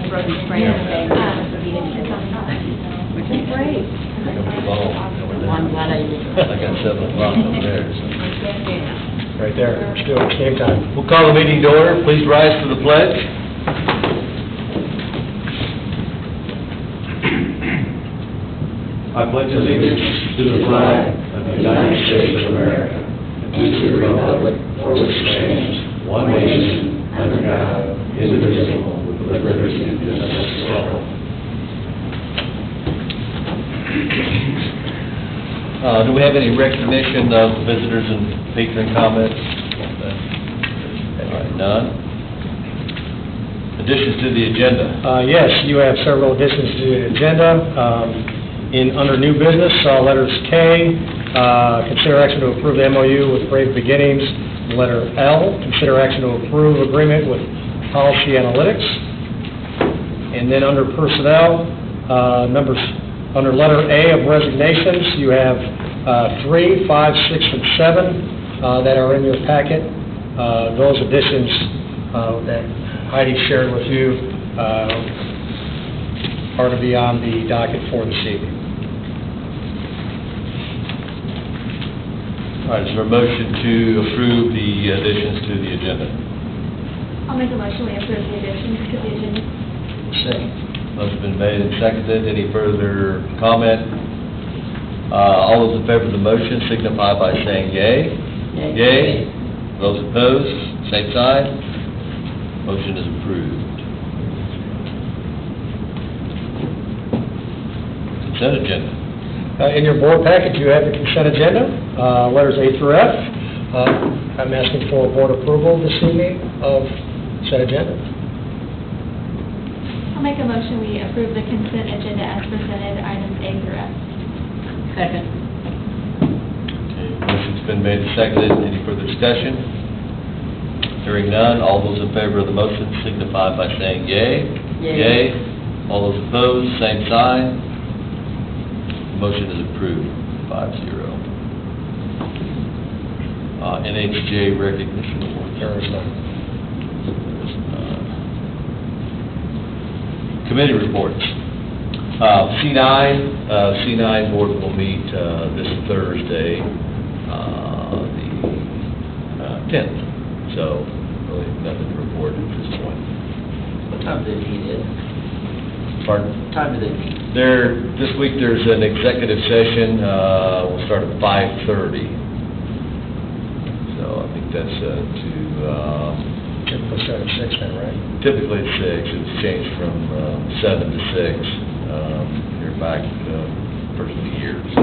just broke his sprayer today, so he didn't get on time, which is great. I'm glad I did. I got 7 o'clock over there. So. Right there, still game time. We'll call the meeting to order. Please rise for the pledge. I pledge allegiance to the flag of the United States of America and to the republic for which it stands, one nation, under God, indivisible, with liberty and justice for all. Do we have any recognition of visitors and patron comments? All right, none. Additions to the agenda. Yes, you have several additions to the agenda. Under new business, letters K, consider action to approve the MOU with Brave Beginnings. Letter L, consider action to approve agreement with Policy Analytics. And then under personnel, under letter A of resignations, you have 3, 5, 6, and 7 that are in your packet. Those additions that Heidi shared with you are to be on the docket for this evening. All right, is there a motion to approve the additions to the agenda? I'll make a motion we approve the additions to the agenda. Second. Motion's been made and seconded. Any further comment? All those in favor of the motion signify by saying yea. Yea. Yea. Those opposed, same sign. Motion is approved. Consent agenda. In your board package, you have the consent agenda, letters A through F. I'm asking for board approval this evening of consent agenda. I'll make a motion we approve the consent agenda as presented, items A through F. Second. Okay, motion's been made and seconded. Any further discussion? Hearing none, all those in favor of the motion signify by saying yea. Yea. Yea. All those opposed, same sign. Motion is approved, 5-0. NHJ recognition award. There is none. Committee reports. C9 board will meet this Thursday, the 10th. So, really nothing to report at this point. What time did he meet? Pardon? What time did they meet? This week there's an executive session. We'll start at 5:30. So I think that's Typically start at 6 then, right? typically it's 6. It's changed from 7 to 6 here back first of the year. So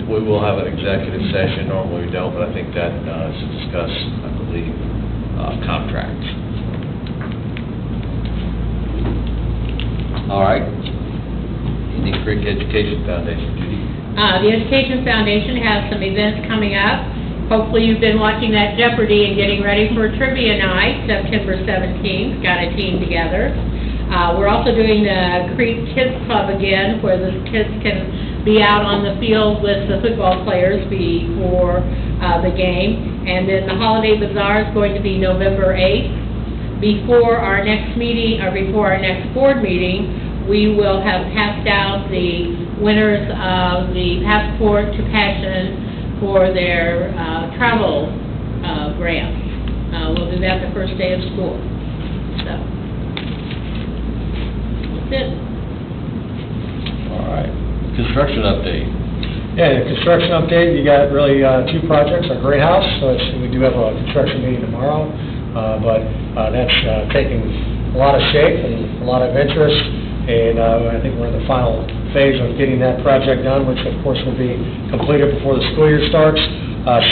we will have an executive session. Normally we don't, but I think that is to discuss, I believe, contracts. All right. Indian Creek Education Foundation, Judy. The Education Foundation has some events coming up. Hopefully you've been watching that Jeopardy and getting ready for Trivia Night, September 17th. Got a team together. We're also doing the Creek Kids Club again, where the kids can be out on the field with the football players before the game. And then the Holiday Bazaar is going to be November 8th. Before our next meeting, or before our next board meeting, we will have passed out the winners of the Passport to Passion for their travel grants. We'll do that the first day of school. So, that's it. All right. Construction update. Yeah, the construction update, you got really 2 projects. Our Great House, we do have a construction meeting tomorrow, but that's taking a lot of shape and a lot of interest, and I think we're in the final phase of getting that project done, which of course will be completed before the school year starts.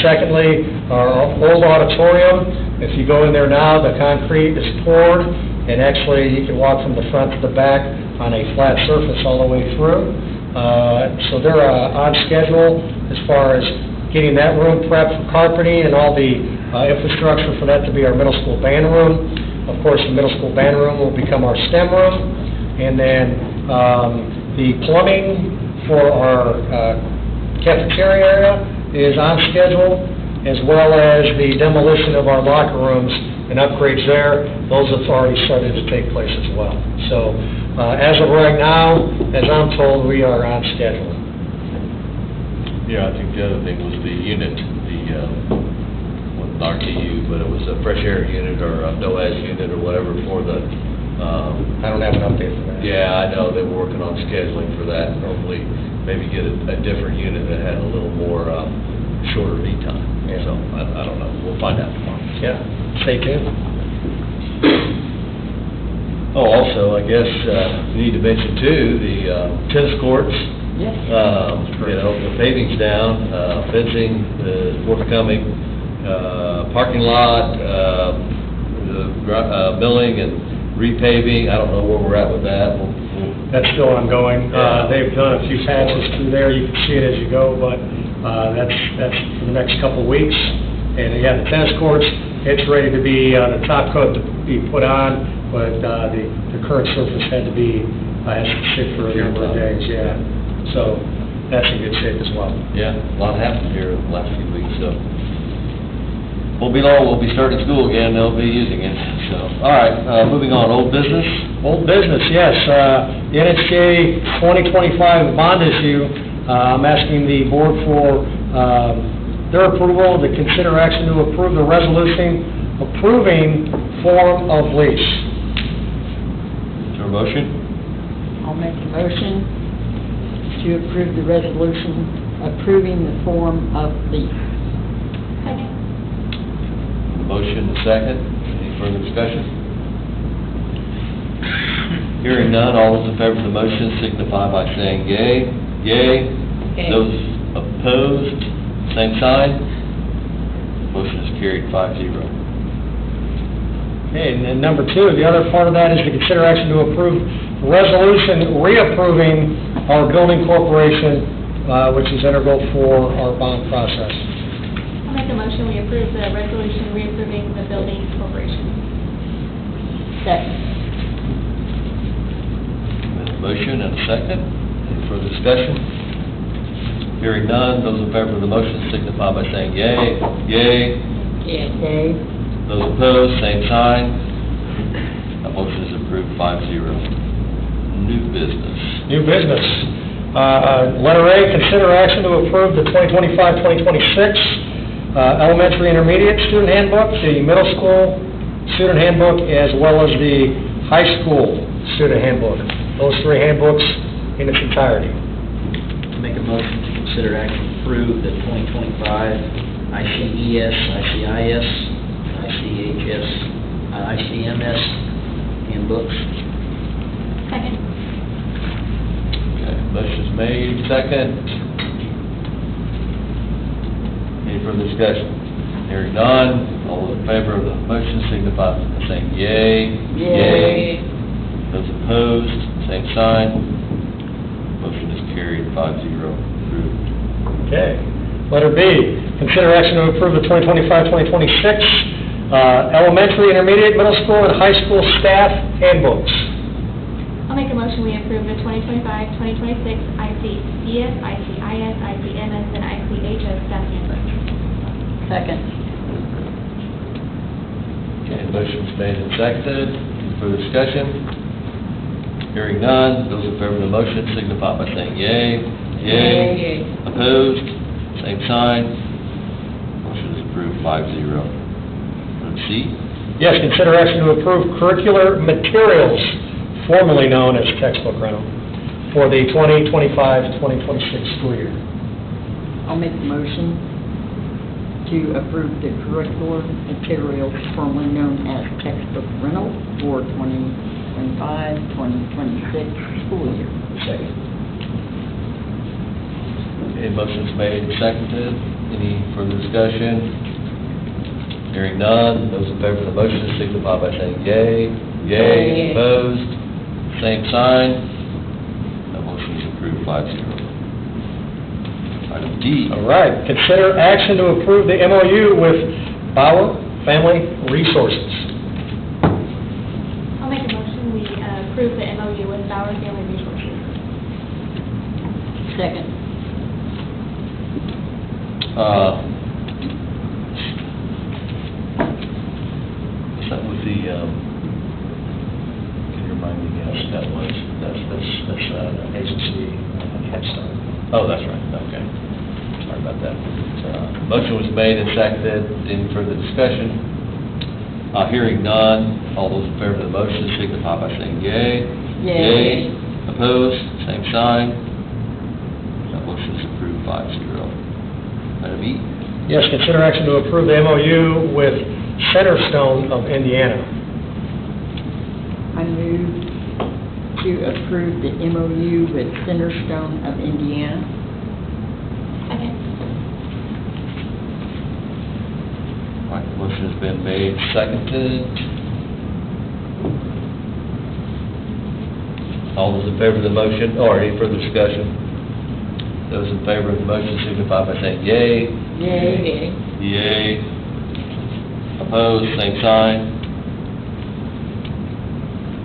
Secondly, our old auditorium, if you go in there now, the concrete is poured, and actually you can walk from the front to the back on a flat surface all the way through. So they're on schedule as far as getting that room prepped for carpeting and all the infrastructure for that to be our middle school band room. Of course, the middle school band room will become our STEM room. And then the plumbing for our cafeteria area is on schedule, as well as the demolition of our locker rooms and upgrades there. Those have already started to take place as well. So as of right now, as I'm told, we are on schedule. Yeah, I think the other thing was the unit, wasn't RTU, but it was a fresh air unit or a NOAS unit or whatever for the, I don't have an update for that. yeah, I know they were working on scheduling for that. Normally, maybe get a different unit that had a little more, shorter lead time. Yeah. So, I don't know, we'll find out tomorrow. Yeah, stay tuned. Oh, also, I guess, we need to mention too, the, tennis courts. Yes. You know, the paving's down, fencing is forthcoming, parking lot, milling and repaving, I don't know where we're at with that. That's still ongoing. Yeah. They've done a few patches through there. You can see it as you go, but that's for the next couple of weeks. And yeah, the tennis courts, it's ready to be, the top coat to be put on, but the current surface had to be, has to sit for a number of days, yeah. So that's in good shape as well. Yeah, a lot happened here the last few weeks, so. Won't be long, we'll be starting school again, they'll be using it, so. All right, moving on, old business. Old business, yes. The NHJ 2025 bond issue, I'm asking the board for their approval to consider action to approve the resolution approving form of lease. Is there a motion? I'll make a motion to approve the resolution approving the form of lease. Second. Motion and second, any further discussion? Hearing none, all those in favor of the motion signify by saying yea. Yea. Yea. Those opposed, same sign. Motion is carried 5-0. Okay, and then number two, the other part of that is to consider action to approve resolution reapproving our building corporation, which is integral for our bond process. I'll make a motion, we approve the resolution reapproving the building corporation. Second. Motion and a second, any further discussion? Hearing none, those in favor of the motion signify by saying yea. Yea. Yay. Those opposed, same sign. That motion is approved 5-0. New business. New business. Letter A, consider action to approve the 2025-2026 elementary intermediate student handbook, the middle school student handbook, as well as the high school student handbook. Those three handbooks in its entirety. Make a motion to consider action to approve the 2025 ICES, ICIS, ICHS, ICMS handbooks. Second. Okay, motion's made, second. Any further discussion? Hearing none, all those in favor of the motion signify by saying yea. Yay. Those opposed, same sign. Motion is carried 5-0, approved. Okay. Letter B, consider action to approve the 2025-2026 elementary, intermediate, middle school, and high school staff handbooks. I'll make a motion, we approve the 2025-2026 ICES, ICIS, ICMS, and ICHS staff handbook. Second. Okay, motion's made and seconded. Any further discussion? Hearing none, those in favor of the motion signify by saying yea. Yay. Opposed? Same sign. Motion is approved 5-0. C? Yes, consider action to approve curricular materials, formerly known as textbook rental, for the 2025-2026 school year. I'll make the motion to approve the curricular materials formerly known as textbook rental for 2025-2026 school year. Second. Okay, motion's made and seconded. Any further discussion? Hearing none, those in favor of the motion signify by saying yea. Yay. Opposed? Same sign. That motion is approved 5-0. Item D. All right, consider action to approve the MOU with Bauer Family Resources. I'll make a motion, we approve the MOU with Bauer Family Resources. Second. that was the, can you remind me, yes, that's Agency, Head Start. oh, that's right, okay. Sorry about that. Motion was made and seconded. Any further discussion? Hearing none, all those in favor of the motion signify by saying yea. Yea. Opposed, same sign. That motion is approved 5-0. Item E. Yes, consider action to approve the MOU with Centerstone of Indiana. I move to approve the MOU with Centerstone of Indiana. Second. All right, the motion has been made, seconded. All those in favor of the motion, or any further discussion? Those in favor of the motion signify by saying yea. Yea. Yea. Opposed, same sign.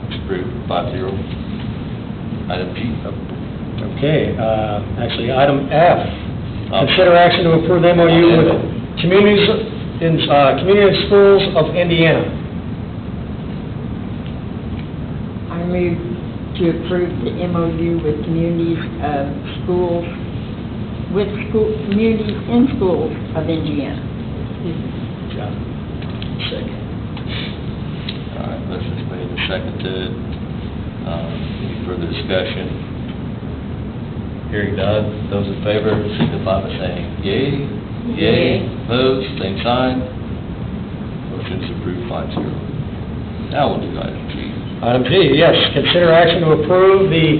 It's approved, 5-0. Item G. Okay, actually, item F, consider action to approve the MOU with Community Schools of Indiana. I move to approve the MOU with communities of schools, communities in schools of Indiana. Second. All right, motion's made and seconded. Any further discussion? Hearing none, those in favor signify by saying yea. Yea. Opposed, same sign. Motion is approved 5-0. Now we'll do item G. Item G, yes, consider action to approve the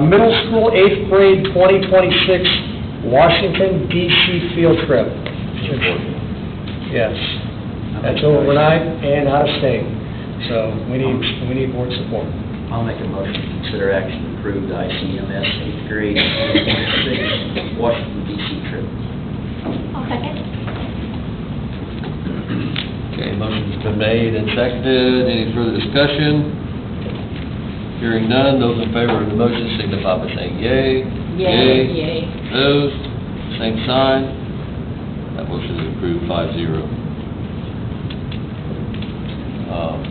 middle school 8th grade 2026 Washington DC field trip. Yes, that's overnight and out of state, so we need board support. I'll make a motion to consider action to approve the ICMS 8th grade 2026 Washington DC trip. I'll second. Okay, motion's been made and seconded. Any further discussion? Hearing none, those in favor of the motion signify by saying yea. Yea. Opposed, same sign. That motion is approved 5-0.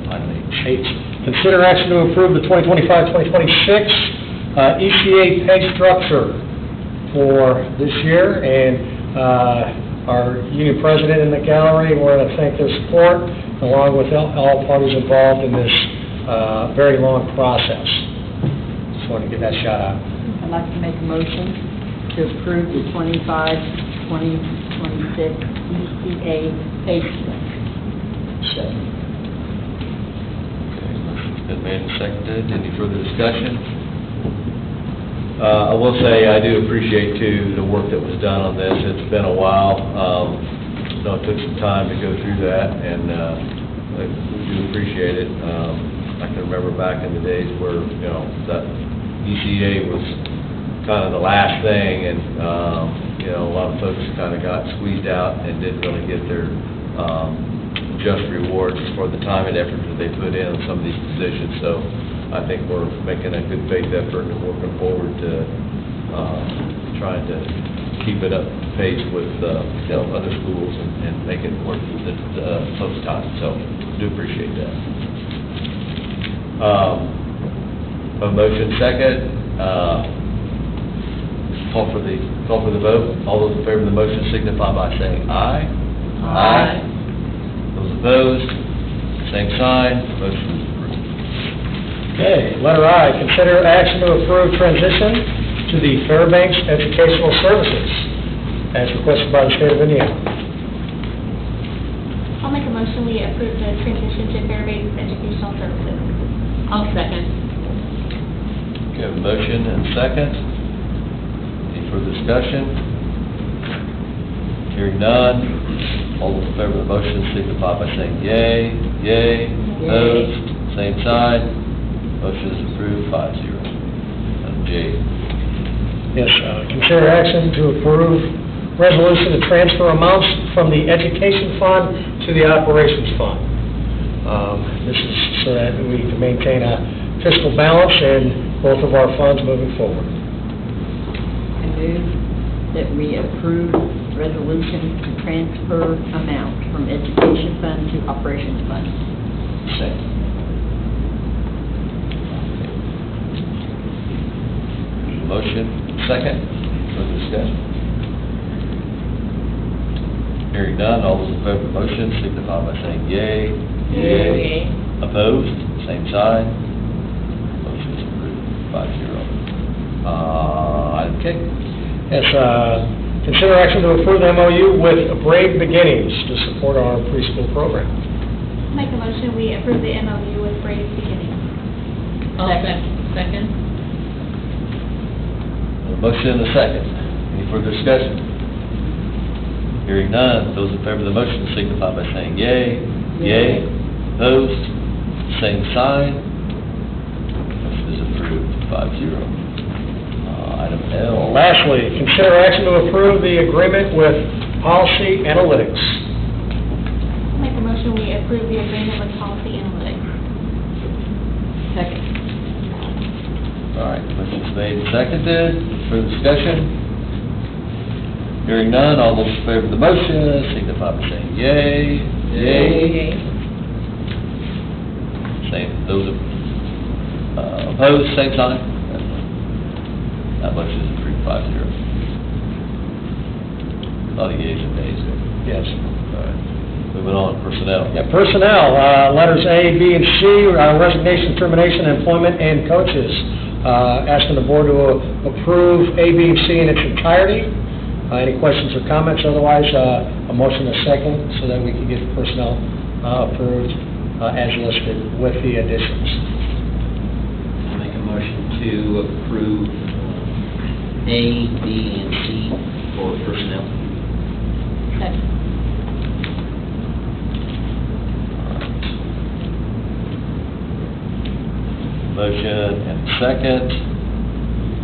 Item H. Consider action to approve the 2025-2026 ECA pay structure for this year, and our union president in the gallery, we want to thank their support, along with all parties involved in this very long process. Just wanted to get that shout out. I'd like to make a motion to approve the 25-2026 ECA pay structure. Second. Been made and seconded. Any further discussion? I will say I do appreciate, too, the work that was done on this. It's been a while. It took some time to go through that, and we do appreciate it. I can remember back in the days where, that ECA was kind of the last thing, and, a lot of folks kind of got squeezed out and didn't really get their just rewards for the time and effort that they put in on some of these positions. So I think we're making a good faith effort and working forward to trying to keep it up pace with other schools and make it worth the folks' time. So do appreciate that. A motion second. Call for the vote. All those in favor of the motion signify by saying aye. Aye. Those opposed, same sign. Motion is approved. Okay, letter I, consider action to approve transition to the Fairbanks Educational Services as requested by the state of Indiana. I'll make a motion we approve the transition to Fairbanks Educational Services. I'll second. Okay, a motion and second. Any further discussion? Hearing none. All those in favor of the motion signify by saying yea. Yea. Opposed, same sign. Motion is approved 5-0. Item J. Yes, consider action to approve resolution to transfer amounts from the education fund to the operations fund. This is so that we can maintain a fiscal balance in both of our funds moving forward. I move that we approve resolution to transfer amount from education fund to operations fund. Second. Motion, second, further discussion. Hearing none, all those in favor of the motion signify by saying yea. Yea. Opposed, same sign. Motion is approved, 5-0. Item K. Yes, consider action to approve the MOU with Brave Beginnings to support our preschool program. Make a motion, we approve the MOU with Brave Beginnings. Second. A motion and a second. Any further discussion? Hearing none, those in favor of the motion signify by saying yea. Yea. Opposed, same sign. Motion is approved, 5-0. Item L. Lastly, consider action to approve the agreement with Policy Analytics. Make a motion, we approve the agreement with Policy Analytics. Second. All right, motion's made and seconded. Further discussion? Hearing none, all those in favor of the motion signify by saying yea. Yea. Same, those opposed, same sign. That motion is approved, 5-0. A lot of yeas and nays there. Yes. All right, moving on, personnel. Yeah, personnel, letters A, B, and C, resignation, termination, employment, and coaches. Asking the board to approve A, B, and C in its entirety. Any questions or comments? Otherwise, a motion a second so that we can get the personnel approved as listed with the additions. I'll make a motion to approve A, B, and C for personnel. Second. Motion and second.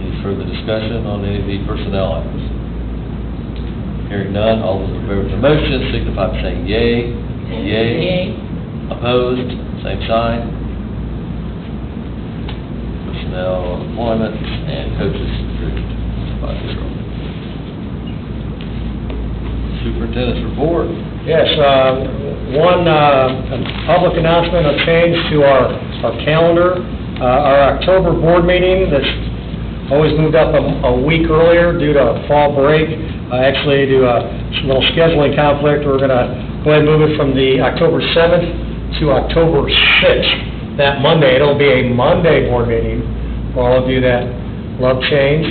Any further discussion on any of the personnel items? Hearing none, all those in favor of the motion signify by saying yea. Yea. Opposed, same sign. Personnel, employment, and coaches approved, 5-0. Superintendent's report. Yes, one public announcement, a change to our calendar. Our October board meeting that's always moved up a week earlier due to fall break. Actually, due to a little scheduling conflict, we're going to go ahead and move it from the October 7th to October 6th. That Monday, it'll be a Monday board meeting for all of you that love change.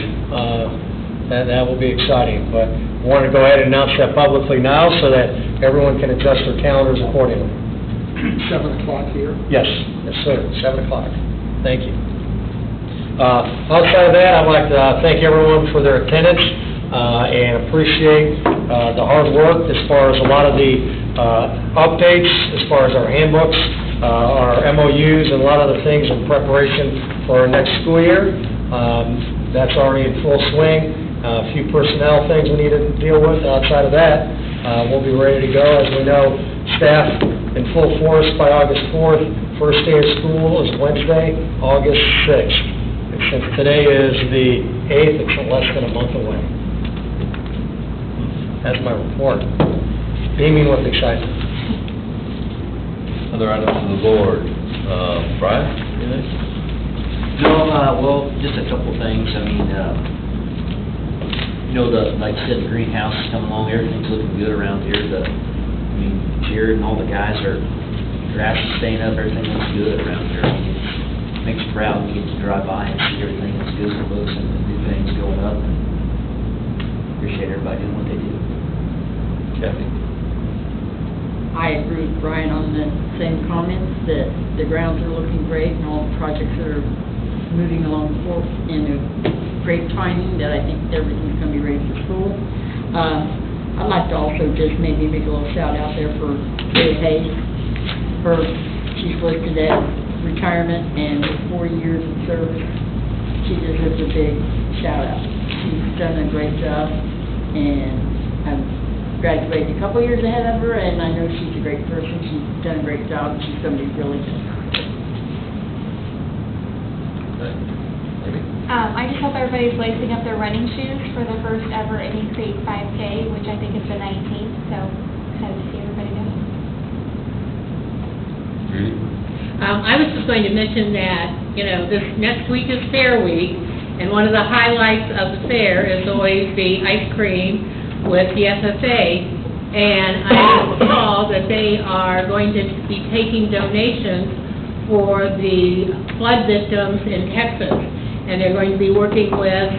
That will be exciting, but I wanted to go ahead and announce that publicly now so that everyone can adjust their calendars accordingly. 7 o'clock here. Yes, sir, 7 o'clock. Thank you. Outside of that, I'd like to thank everyone for their attendance and appreciate the hard work as far as a lot of the updates, as far as our handbooks, our MOUs, and a lot of the things in preparation for our next school year. That's already in full swing. A few personnel things we need to deal with. Outside of that, we'll be ready to go. As we know, staff in full force by August 4th. First day of school is Wednesday, August 6th. And since today is the 8th, it's less than a month away. That's my report. Beaming with excitement. Other items on the board. Brian, anything? No, well, just a couple things. I mean, like I said, the greenhouse is coming along, everything's looking good around here. Jared and all the guys grass is staying up, everything looks good around here. I mean, it makes you proud when you get to drive by and see everything that's good as it looks and the new things going up. And appreciate everybody doing what they do. Kathy? I agree with Brian on the same comments, that the grounds are looking great and all the projects are moving along in a great timing, that I think everything's going to be ready for school. I'd like to also just maybe make a little shout out there for Kay Hayes. She's listed as retirement, and with 4 years of service, she deserves a big shout out. She's done a great job, and I've graduated a couple years ahead of her, and I know she's a great person. She's done a great job. She's somebody really good. I just hope everybody's lacing up their running shoes for the first ever Indian Creek 5K, which I think is the 19th, so excited to see everybody go. Judy? I was just going to mention that, you know, this next week is Fair Week, and one of the highlights of the fair is always the ice cream with the FFA. And I saw that they are going to be taking donations for the flood victims in Texas. And they're going to be working with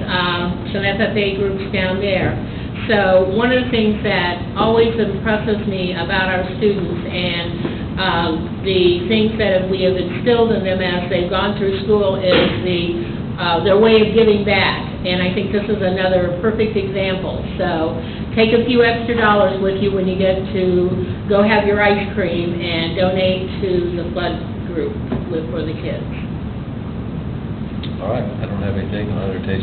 some FFA groups down there. So one of the things that always impresses me about our students and the things that we have instilled in them as they've gone through school is their way of giving back. And I think this is another perfect example. So take a few extra dollars with you when you get to go have your ice cream and donate to the flood group for the kids. All right, I don't have anything, I'll entertain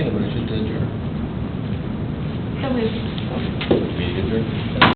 a motion to adjourn. So moved. Meeting adjourned.